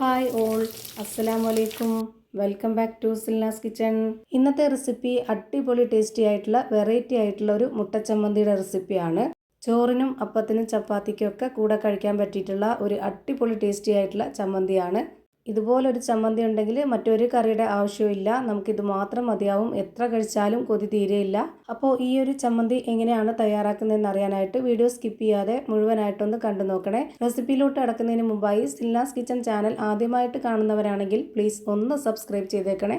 Hi all, അസ്സലാമലൈക്കും. Welcome back to Silnas kitchen. ഇന്നത്തെ recipe അടിപൊളി ടേസ്റ്റി ആയിട്ടുള്ള വെറൈറ്റി ആയിട്ടുള്ള ഒരു മുട്ടച്ചമ്മന്തിയുടെ റെസിപ്പിയാണ്. ചോറിനും അപ്പത്തിനും ചപ്പാത്തിക്കും ഒക്കെ കൂടെ കഴിക്കാൻ പറ്റിയിട്ടുള്ള ഒരു അടിപൊളി ടേസ്റ്റി ആയിട്ടുള്ള ചമ്മന്തിയാണ്. ഇതുപോലൊരു ചമ്മന്തി ഉണ്ടെങ്കിൽ മറ്റൊരു കറിയുടെ ആവശ്യമില്ല. നമുക്കിത് മാത്രം മതിയാവും. എത്ര കഴിച്ചാലും കൊതി തീരെയില്ല. അപ്പോൾ ഈ ഒരു ചമ്മന്തി എങ്ങനെയാണ് തയ്യാറാക്കുന്നതെന്ന് അറിയാനായിട്ട് വീഡിയോ സ്കിപ്പ് ചെയ്യാതെ മുഴുവനായിട്ടൊന്ന് കണ്ടു നോക്കണേ. റെസിപ്പിയിലോട്ട് കടക്കുന്നതിന് മുമ്പായി സിൽനാസ് കിച്ചൺ ചാനൽ ആദ്യമായിട്ട് കാണുന്നവരാണെങ്കിൽ പ്ലീസ് ഒന്ന് സബ്സ്ക്രൈബ് ചെയ്തേക്കണേ.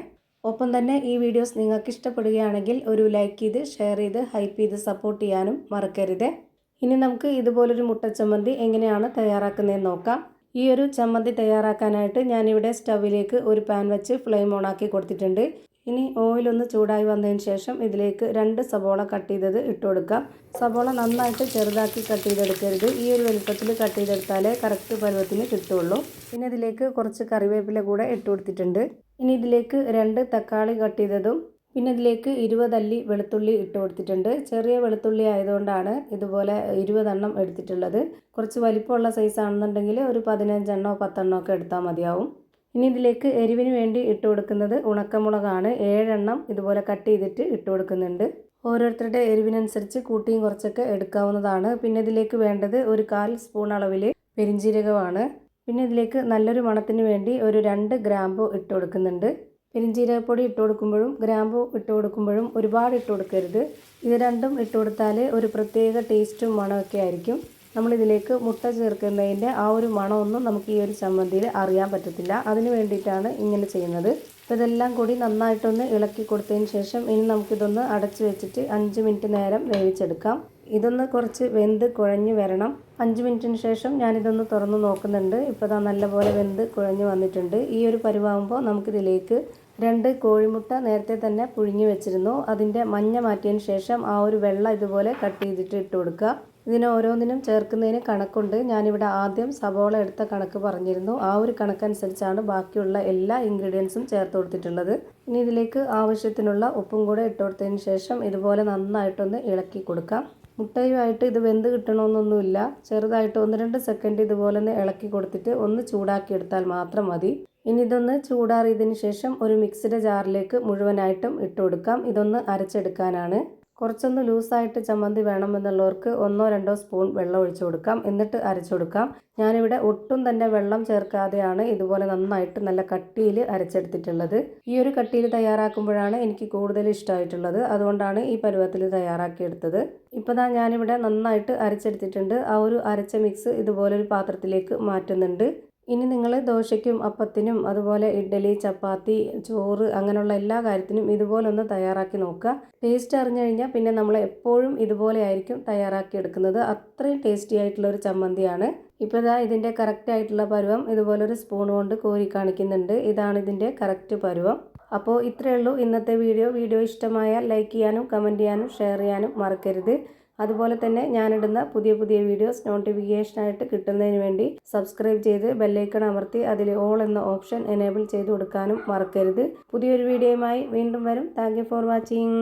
ഒപ്പം തന്നെ ഈ വീഡിയോസ് നിങ്ങൾക്ക് ഇഷ്ടപ്പെടുകയാണെങ്കിൽ ഒരു ലൈക്ക് ചെയ്ത് ഷെയർ ചെയ്ത് ഹൈപ്പ് ചെയ്ത് സപ്പോർട്ട് ചെയ്യാനും മറക്കരുത്. ഇനി നമുക്ക് ഇതുപോലൊരു മുട്ടച്ചമ്മന്തി എങ്ങനെയാണ് തയ്യാറാക്കുന്നതെന്ന് നോക്കാം. ഈ ഒരു ചമ്മന്തി തയ്യാറാക്കാനായിട്ട് ഞാനിവിടെ സ്റ്റവിലേക്ക് ഒരു പാൻ വെച്ച് ഫ്ലെയിം ഓണാക്കി കൊടുത്തിട്ടുണ്ട്. ഇനി ഓയിലൊന്ന് ചൂടായി വന്നതിന് ശേഷം ഇതിലേക്ക് 2 സബോള കട്ട് ചെയ്തത് ഇട്ട് കൊടുക്കാം. സബോള നന്നായിട്ട് ചെറുതാക്കി കട്ട് ചെയ്തെടുക്കരുത്. ഈ ഒരു വലുപ്പത്തിൽ കട്ട് ചെയ്തെടുത്താലേ കറക്റ്റ് പരുവത്തിന് കിട്ടുള്ളൂ. പിന്നെ ഇതിലേക്ക് കുറച്ച് കറിവേപ്പില കൂടെ ഇട്ട് കൊടുത്തിട്ടുണ്ട്. ഇനി ഇതിലേക്ക് 2 തക്കാളി കട്ട് ചെയ്തതും പിന്നെ ഇതിലേക്ക് 20 അല്ലി വെളുത്തുള്ളി ഇട്ട് കൊടുത്തിട്ടുണ്ട്. ചെറിയ വെളുത്തുള്ളി ആയതുകൊണ്ടാണ് ഇതുപോലെ 20 എണ്ണം എടുത്തിട്ടുള്ളത്. കുറച്ച് വലിപ്പമുള്ള സൈസ് ആണെന്നുണ്ടെങ്കിൽ ഒരു 15 എണ്ണോ 10 എണ്ണോ ഒക്കെ എടുത്താൽ മതിയാവും. ഇനി ഇതിലേക്ക് എരിവിന് വേണ്ടി ഇട്ട് കൊടുക്കുന്നത് ഉണക്കമുളകാണ്. 7 എണ്ണം ഇതുപോലെ കട്ട് ചെയ്തിട്ട് ഇട്ട് കൊടുക്കുന്നുണ്ട്. ഓരോരുത്തരുടെ എരിവിനനുസരിച്ച് കൂട്ടിയും കുറച്ചൊക്കെ എടുക്കാവുന്നതാണ്. പിന്നെ ഇതിലേക്ക് വേണ്ടത് ഒരു 1/4 സ്പൂൺ അളവിൽ പെരിഞ്ജീരകമാണ്. പിന്നെ ഇതിലേക്ക് നല്ലൊരു മണത്തിന് വേണ്ടി ഒരു 2 ഗ്രാമ്പു ഇട്ട് കൊടുക്കുന്നുണ്ട്. പെരിഞ്ജീരകപ്പൊടി ഇട്ട് കൊടുക്കുമ്പോഴും ഗ്രാമ്പു ഇട്ട് കൊടുക്കുമ്പോഴും ഒരുപാട് ഇട്ട് കൊടുക്കരുത്. ഇത് രണ്ടും ഇട്ട് കൊടുത്താൽ ഒരു പ്രത്യേക ടേസ്റ്റും മണമൊക്കെ ആയിരിക്കും. നമ്മളിതിലേക്ക് മുട്ട ചേർക്കുന്നതിൻ്റെ ആ ഒരു മണമൊന്നും നമുക്ക് ഈ ഒരു ചമ്മന്തിയിൽ അറിയാൻ പറ്റത്തില്ല. അതിന് വേണ്ടിയിട്ടാണ് ഇങ്ങനെ ചെയ്യുന്നത്. അപ്പോൾ ഇതെല്ലാം കൂടി നന്നായിട്ടൊന്ന് ഇളക്കി കൊടുത്തതിന് ശേഷം ഇനി നമുക്കിതൊന്ന് അടച്ചു വെച്ചിട്ട് 5 മിനിറ്റ് നേരം വേവിച്ചെടുക്കാം. ഇതൊന്ന് കുറച്ച് വെന്ത് കുഴഞ്ഞ് വരണം. 5 മിനിറ്റിന് ശേഷം ഞാനിതൊന്ന് തുറന്ന് നോക്കുന്നുണ്ട്. ഇപ്പോൾ ഇതാ നല്ലപോലെ വെന്ത് കുഴഞ്ഞ് വന്നിട്ടുണ്ട്. ഈ ഒരു പരുവാകുമ്പോൾ നമുക്കിതിലേക്ക് 2 കോഴിമുട്ട നേരത്തെ തന്നെ പുഴുങ്ങി വെച്ചിരുന്നു. അതിൻ്റെ മഞ്ഞ മാറ്റിയതിന് ശേഷം ആ ഒരു വെള്ളം ഇതുപോലെ കട്ട് ചെയ്തിട്ട് ഇട്ട് കൊടുക്കുക. ഇതിന് ഓരോന്നിനും ചേർക്കുന്നതിന് കണക്കുണ്ട്. ഞാനിവിടെ ആദ്യം സബോള എടുത്ത കണക്ക് പറഞ്ഞിരുന്നു. ആ ഒരു കണക്കനുസരിച്ചാണ് ബാക്കിയുള്ള എല്ലാ ഇൻഗ്രീഡിയൻസും ചേർത്ത് കൊടുത്തിട്ടുള്ളത്. ഇനി ഇതിലേക്ക് ആവശ്യത്തിനുള്ള ഉപ്പും കൂടെ ഇട്ട് കൊടുത്തതിന് ശേഷം ഇതുപോലെ നന്നായിട്ടൊന്ന് ഇളക്കി കൊടുക്കാം. മുട്ടയുമായിട്ട് ഇത് വെന്ത് കിട്ടണമെന്നൊന്നുമില്ല. ചെറുതായിട്ട് 1-2 സെക്കൻഡ് ഇതുപോലെ ഒന്ന് ഇളക്കി കൊടുത്തിട്ട് ഒന്ന് ചൂടാക്കി എടുത്താൽ മാത്രം മതി. ഇനി ഇതൊന്ന് ചൂടാറിയതിന് ശേഷം ഒരു മിക്സിയുടെ ജാറിലേക്ക് മുഴുവനായിട്ടും ഇട്ട് കൊടുക്കാം. ഇതൊന്ന് അരച്ചെടുക്കാനാണ്. കുറച്ചൊന്ന് ലൂസായിട്ട് ചമ്മന്തി വേണമെന്നുള്ളവർക്ക് 1-2 സ്പൂൺ വെള്ളം ഒഴിച്ചു കൊടുക്കാം. എന്നിട്ട് അരച്ചു കൊടുക്കാം. ഞാനിവിടെ ഒട്ടും തന്നെ വെള്ളം ചേർക്കാതെയാണ് ഇതുപോലെ നന്നായിട്ട് നല്ല കട്ടിയിൽ അരച്ചെടുത്തിട്ടുള്ളത്. ഈ ഒരു കട്ടിയിൽ തയ്യാറാക്കുമ്പോഴാണ് എനിക്ക് കൂടുതൽ ഇഷ്ടമായിട്ടുള്ളത്. അതുകൊണ്ടാണ് ഈ പരുവത്തിൽ തയ്യാറാക്കിയെടുത്തത്. ഇപ്പോൾ ഞാനിവിടെ നന്നായിട്ട് അരച്ചെടുത്തിട്ടുണ്ട്. ആ ഒരു അരച്ച മിക്സ് ഇതുപോലൊരു പാത്രത്തിലേക്ക് മാറ്റുന്നുണ്ട്. ഇനി നിങ്ങൾ ദോശയ്ക്കും അപ്പത്തിനും അതുപോലെ ഇഡ്ഡലി, ചപ്പാത്തി, ചോറ് അങ്ങനെയുള്ള എല്ലാ കാര്യത്തിനും ഇതുപോലെ ഒന്ന് തയ്യാറാക്കി നോക്കുക. ടേസ്റ്റ് അറിഞ്ഞു കഴിഞ്ഞാൽ പിന്നെ നമ്മൾ എപ്പോഴും ഇതുപോലെ ആയിരിക്കും തയ്യാറാക്കി എടുക്കുന്നത്. അത്രയും ടേസ്റ്റി ആയിട്ടുള്ള ഒരു ചമ്മന്തിയാണ്. ഇപ്പോൾ ഇതിൻ്റെ കറക്റ്റ് ആയിട്ടുള്ള പരുവം ഇതുപോലൊരു സ്പൂൺ കൊണ്ട് കോരി കാണിക്കുന്നുണ്ട്. ഇതാണ് ഇതിൻ്റെ കറക്റ്റ് പരുവം. അപ്പോൾ ഇത്രയേ ഉള്ളൂ ഇന്നത്തെ വീഡിയോ ഇഷ്ടമായാൽ ലൈക്ക് ചെയ്യാനും കമൻറ്റ് ചെയ്യാനും ഷെയർ ചെയ്യാനും മറക്കരുത്. അതുപോലെ തന്നെ ഞാനിടുന്ന പുതിയ വീഡിയോസ് നോട്ടിഫിക്കേഷനായിട്ട് കിട്ടുന്നതിന് വേണ്ടി സബ്സ്ക്രൈബ് ചെയ്ത് ബെല്ലൈക്കൺ അമർത്തി അതിൽ ഓൾ എന്ന ഓപ്ഷൻ എനേബിൾ ചെയ്ത് കൊടുക്കാനും മറക്കരുത്. പുതിയൊരു വീഡിയോയുമായി വീണ്ടും വരും. Thank you for watching.